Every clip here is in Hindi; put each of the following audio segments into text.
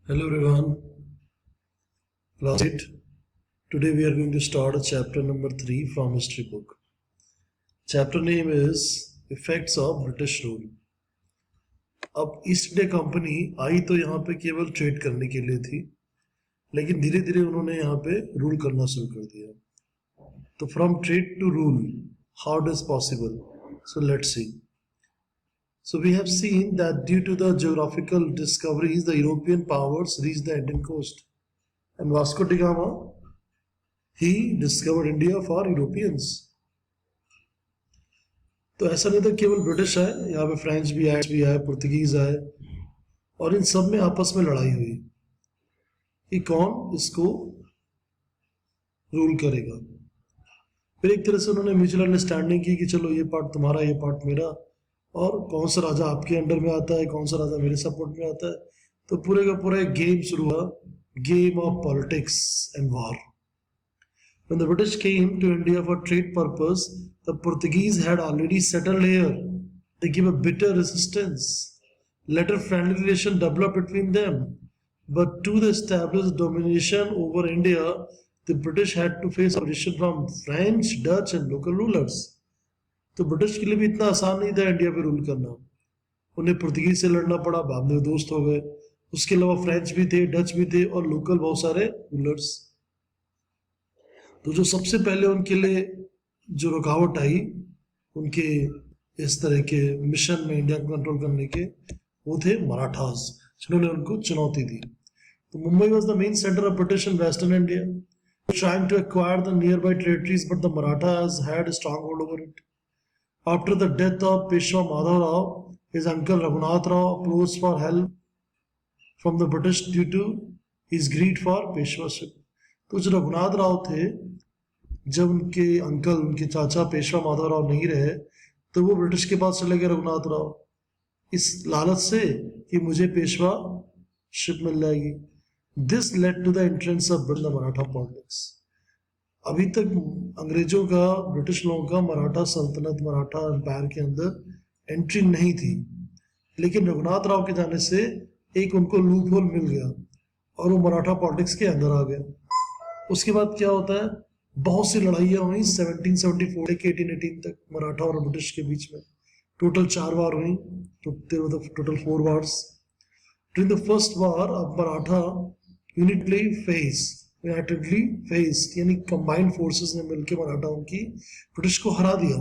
Hello everyone, class 8. Today we are going to start chapter number 3 from history book. Chapter name is Effects of British Rule. अब ईस्ट इंडिया कंपनी आई तो यहाँ पे केवल ट्रेड करने के लिए थी, लेकिन धीरे धीरे उन्होंने यहाँ पे रूल करना शुरू कर दिया. तो from trade to rule, how it is possible? So let's see. So we have seen that due to the geographical discoveries, the European powers reached the Indian coast. And Vasco da Gama, he discovered India for Europeans. तो ऐसा नहीं था केवल ब्रिटिश आए, यहाँ पे फ्रेंच भी आए, पुर्तगीज आए, और इन सब में आपस में लड़ाई हुई कि कौन इसको रूल करेगा. फिर एक तरह से उन्होंने म्यूचुअल अंडरस्टैंडिंग की कि चलो ये पार्ट तुम्हारा, ये पार्ट मेरा, और कौन सा राजा आपके अंडर में आता है, कौन सा राजा मेरे सपोर्ट में आता है. तो पूरे का पूरा एक गेम शुरू हुआ, game of politics and war. When the British came to India for trade purpose, the Portuguese had already settled here. They gave a bitter resistance. Later friendly relation developed between them. But to the established domination over India, the British had to face opposition from French, Dutch and local rulers. तो ब्रिटिश के लिए भी इतना आसान नहीं था इंडिया पे रूल करना. उन्हें पुर्तगीज से लड़ना पड़ा, बाद में दोस्त हो गए. उसके अलावा फ्रेंच भी थे, डच भी थे और लोकल बहुत सारे रूलर्स. तो जो सबसे पहले उनके लिए जो रुकावट आई उनके इस तरह के मिशन में इंडिया को कंट्रोल करने के, वो थे मराठास, जिन्होंने उनको चुनौती दी. तो Mumbai was the main centre of British in western India, trying to acquire the nearby territories, but the Marathas had a stronghold over it. After the death of Peshwa Madhav Rao, his uncle Raghunath Rao approached for help from the British due to his greed for Peshwaship. तो जो रघुनाथ राव थे, जब उनके अंकल, उनके चाचा पेशवा माधव राव नहीं रहे, तो वो ब्रिटिश के पास चले गए रघुनाथ राव, इस लालच से कि मुझे पेशवा शिप मिल जाएगी. This led to the entrance of the Maratha politics. अभी तक अंग्रेजों का, ब्रिटिश लोगों का मराठा सल्तनत, मराठा एम्पायर के अंदर एंट्री नहीं थी, लेकिन रघुनाथ राव के जाने से एक उनको लूप होल मिल गया और वो मराठा पॉलिटिक्स के अंदर आ गए. उसके बाद क्या होता है, बहुत सी लड़ाइयाँ हुई 1774 के 1818 तक मराठा और ब्रिटिश के बीच में. टोटल 4 वार हुई, total 4 wars. During the first war of Maratha unitedly face, यानी कंबाइंड फोर्सेस ने मिलकर मराठाओं की ब्रिटिश को हरा दिया.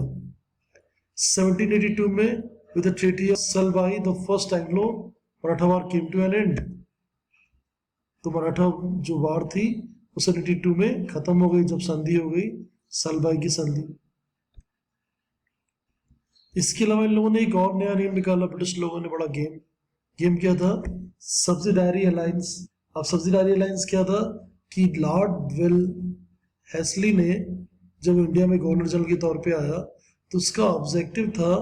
1782 में with the treaty of Salbai the first Anglo Maratha war came to an end. तो मराठा जो वार थी वो 1782 में खत्म हो गई, जब संधि हो गई, सलबाई की संधि. इसके अलावा इन लोगों ने एक और नया नियम निकाला, ब्रिटिश लोगों ने. बड़ा गेम क्या था? Subsidiary alliance. अब सब्सिडारी अलायंस क्या था कि लॉर्ड विल हेस्ली ने जब इंडिया में गवर्नर जनरल के तौर पे आया, तो उसका ऑब्जेक्टिव था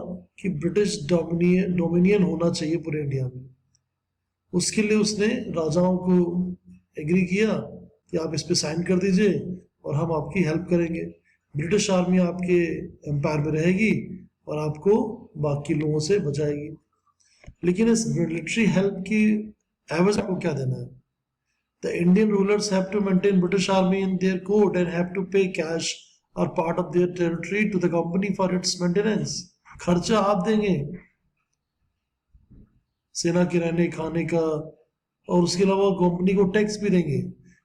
कि ब्रिटिश डोमिनियन होना चाहिए पूरे इंडिया में. उसके लिए उसने राजाओं को एग्री किया कि आप इस पे साइन कर दीजिए और हम आपकी हेल्प करेंगे. ब्रिटिश आर्मी आपके एम्पायर में रहेगी और आपको बाकी लोगों से बचाएगी. लेकिन इस मिलिट्री हेल्प की एवज को क्या देना है? The Indian rulers have to maintain British army in their court and have to pay cash or part of their territory to the company for its maintenance. खर्चा आप देंगे सेना के रहने खाने का, और उसके अलावा कंपनी को टैक्स भी देंगे.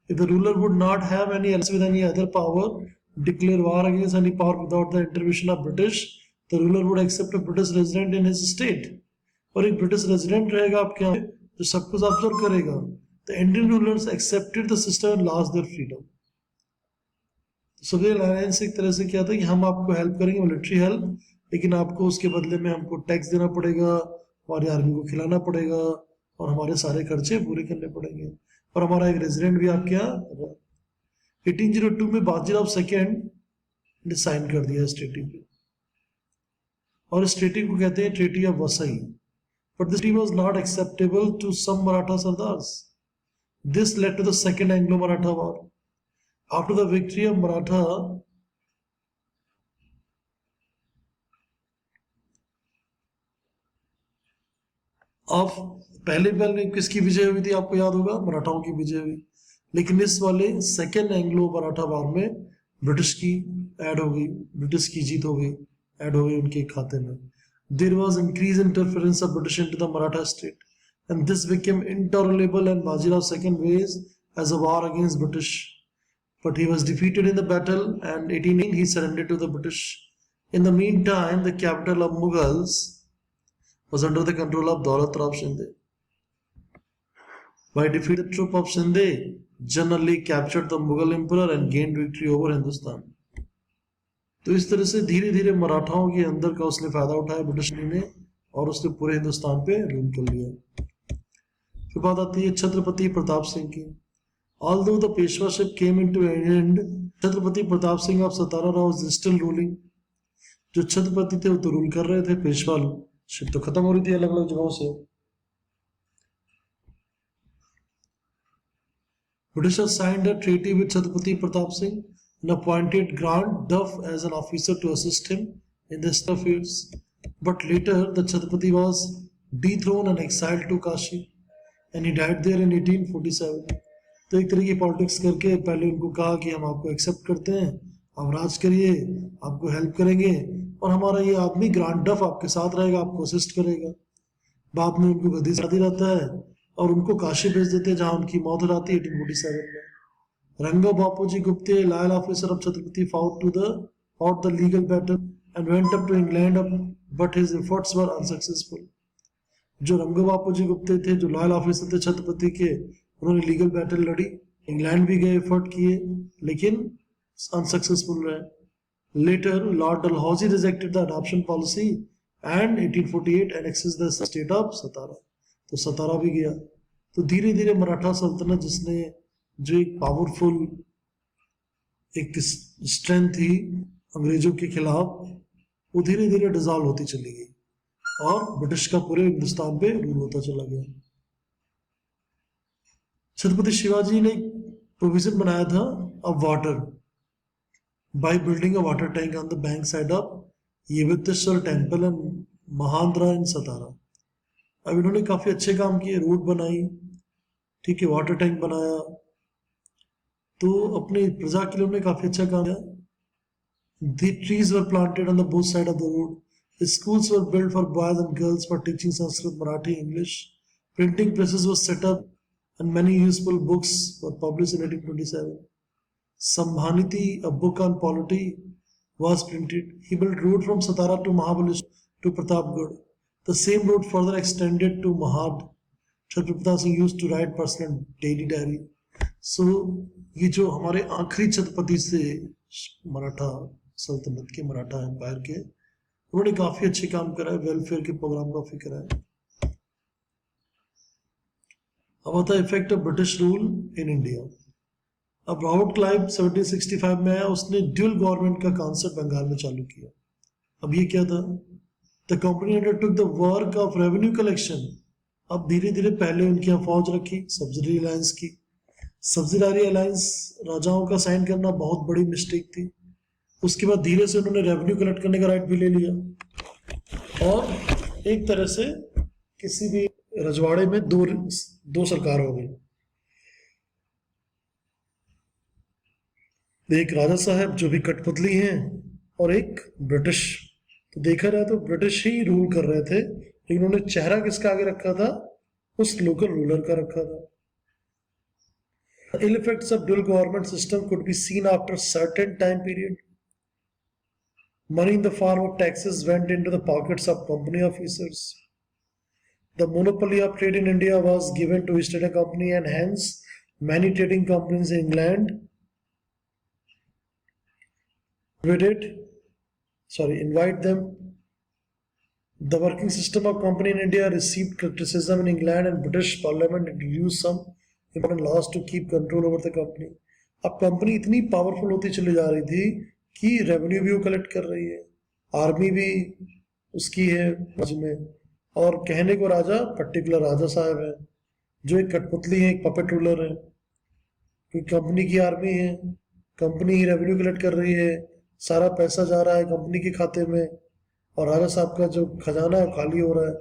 If the ruler would not have any else with any other power, declare war against any power without the intervention of British, the ruler would accept a British resident in his state. और एक ब्रिटिश रेजिडेंट रहेगा आपके यहाँ जो सब कुछ ऑब्जर्व करेगा. The Indian rulers accepted the system and lost their freedom. सभी अलायंस एक तरह से क्या था कि हम आपको हेल्प करेंगे, मिलिट्री हेल्प, लेकिन आपको उसके बदले में हमको टैक्स देना पड़ेगा, हमारी आर्मी को खिलाना पड़ेगा और हमारे सारे खर्चे पूरे करने पड़ेंगे, और हमारा एक रेजिडेंट भी आपके यहाँ. 1802 में बाजीराव सेकेंड ने साइन कर दिया इस ट्रीटी पे, और इस ट्रीटी को कहते हैं treaty of Vasai. But this treaty was not acceptable to some Maratha sardars. This led to the Second Anglo-Maratha War. After the victory of Maratha, of पहले किसकी विजय हुई थी आपको याद होगा, मराठाओं की विजय हुई। लेकिन इस वाले सेकेंड एंग्लो मराठा वार में ब्रिटिश की ऐड हो गई, ब्रिटिश की जीत हो गई, ऐड हो गई उनके खाते में। There was increase interference of British into the Maratha state and this became intolerable and Bajirao second waged as a war against British, but he was defeated in the battle and 1889 he surrendered to the British. In the meantime, the capital of Mughals was under the control of Daulat Rao Shinde. By defeat, the troop of Shinde generally captured the Mughal emperor and gained victory over Hindustan. तो इस तरह से धीरे धीरे मराठाओं के अंदर का उसने फायदा उठाया ब्रिटिश ने और उसने पूरे हिंदुस्तान पे रूल कर लिया। फिर बात आती है छत्रपति प्रताप सिंह की। Although the Peshwaship came into an end, Chhatrapati Pratap Singh of Satara was still ruling. जो छत्रपति थे वो तो रूल कर रहे थे, पेशवाशिप तो खत्म हो रही थी अलग अलग जगहों से। Britishers signed a treaty with Chhatrapati Pratap Singh and appointed Grant Duff as an officer to assist him in the affairs. But later the Chhatrapati was dethroned and exiled to Kashi and he died there in 1847. तो एक तरह की पॉलिटिक्स करके पहले उनको कहा कि हम आपको एक्सेप्ट करते हैं, आप राज करिए, आपको हेल्प करेंगे और हमारा ये आदमी ग्रांट डफ आपके साथ रहेगा, आपको असिस्ट करेगा। बाद में उनको गद्दी शादी रहता है और उनको काशी भेज देते हैं जहाँ उनकी मौत हो जाती है 1847 में। Rango Bapuji Gupte loyal officer of Chhatrapati fought the legal battle and went up to England but his efforts were unsuccessful. जो रंगो बापूजी गुप्ते थे, जो लॉयल ऑफिसर थे छत्रपति के, उन्होंने लीगल बैटल लड़ी, इंग्लैंड भी गए, एफर्ट किए, लेकिन अनसक्सेसफुल रहे। Later lord Dalhousie rejected the adoption policy and 1848 annexes the state of Satara, तो सतारा भी गया। तो धीरे धीरे मराठा सल्तनत जिसने जो एक पावरफुल एक स्ट्रेंथ थी अंग्रेजों के खिलाफ, वो धीरे धीरे डिसॉल्व होती चली गई और ब्रिटिश का पूरे हिंदुस्तान पे रूल होता चला गया। छत्रपति शिवाजी ने प्रोविजन बनाया था of water by building a water tank on the bank side of Yevteshwar temple and Mahandra in Satara. अब इन्होंने काफी अच्छे काम किए, रोड बनाई, ठीक है, वाटर टैंक बनाया, तो अपनी प्रजा के लिए उन्होंने काफी अच्छा काम किया। The trees were planted on the both side of the road. The schools were built for boys and girls for teaching Sanskrit, Marathi, English. Printing presses were set up and many useful books were published in 1827. Sambhaniti, a book on polity, was printed. He built road from Satara to Mahabaleshwar to Pratapgarh. The same road further extended to Mahad. Chhatrapati Pratap Singh used to write personal daily diary. So ये जो हमारे आखिरी छत्रपति से मराठा सल्तनत के, मराठा एम्पायर के, उन्होंने काफी अच्छे काम करा है, वेलफेयर के प्रोग्राम काफी करा है। अब आता है effect of British rule in India. अब रॉबर्ट क्लाइव 1765 में आया, उसने ड्यूल गवर्नमेंट का कॉन्सेप्ट बंगाल में चालू किया। अब ये क्या था? The company undertook the work of revenue collection. अब धीरे धीरे पहले उनकी यहाँ फौज रखी, सब्सिडरी अलायंस की। सब्सिडरी अलायंस राजाओं का साइन करना बहुत बड़ी मिस्टेक थी। उसके बाद धीरे से उन्होंने रेवेन्यू कलेक्ट करने का राइट भी ले लिया और एक तरह से किसी भी रजवाड़े में दो सरकार हो गई, एक राजा साहब जो भी कठपुतली हैं और एक ब्रिटिश। तो देखा जाए तो ब्रिटिश ही रूल कर रहे थे, लेकिन उन्होंने चेहरा किसका आगे रखा था? उस लोकल रूलर का रखा था। Ill effects of dual government system could be seen after a certain time period. Money in the form of taxes went into the pockets of company officers. The monopoly of trade in India was given to East India Company and hence many trading companies in England invite them. The working system of company in India received criticism in England and British Parliament introduced some important laws to keep control over the company. अब कंपनी इतनी पावरफुल होती चली जा रही थी कि रेवेन्यू भी वो कलेक्ट कर रही है, आर्मी भी उसकी है में, और कहने को राजा पर्टिकुलर राजा साहब है जो एक कठपुतली है, एक पपेट रूलर है, क्योंकि कंपनी की आर्मी है, कंपनी ही रेवेन्यू कलेक्ट कर रही है, सारा पैसा जा रहा है कंपनी के खाते में और राजा साहब का जो खजाना है खाली हो रहा है।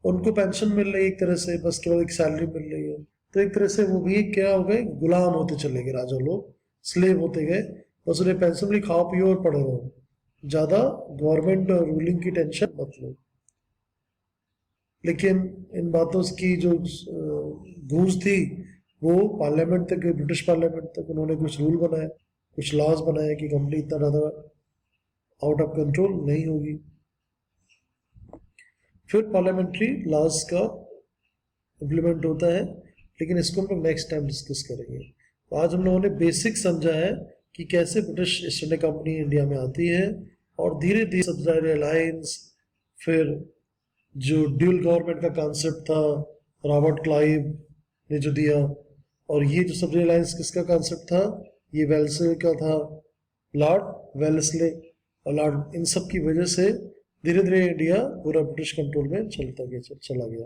उनको पेंशन मिल रही है एक तरह से, बस केवल एक सैलरी मिल रही है। तो एक तरह से वो भी क्या हो गए, गुलाम होते चले गए, राजा लोग स्लेव होते गए। बस उन्हें पेंशन मिली, खाओ पियो और पड़े रहो, ज्यादा गवर्नमेंट रूलिंग की टेंशन मत लो। लेकिन इन बातों की जो गूंज थी वो पार्लियामेंट तक गई, ब्रिटिश पार्लियामेंट तक। उन्होंने कुछ रूल बनाए, कुछ लॉज बनाए कि कंपनी इतना ज़्यादा आउट ऑफ कंट्रोल नहीं होगी। फिर पार्लियामेंट्री लॉज का इम्प्लीमेंट होता है, लेकिन इसको हम लोग नेक्स्ट टाइम डिस्कस करेंगे। तो आज हम लोगों ने बेसिक समझा है कि कैसे British east India company India में आती है और धीरे धीरे सब्सिडायरी अलायंस, फिर जो ड्यूल गवर्नमेंट का कॉन्सेप्ट था रॉबर्ट क्लाइव ने जो दिया, और ये जो सब्सिडायरी अलायंस किसका कॉन्सेप्ट था, ये वेल्सले का था, लॉर्ड वेल्सले। और लॉर्ड इन सब की वजह से धीरे धीरे इंडिया पूरा ब्रिटिश कंट्रोल में चला गया।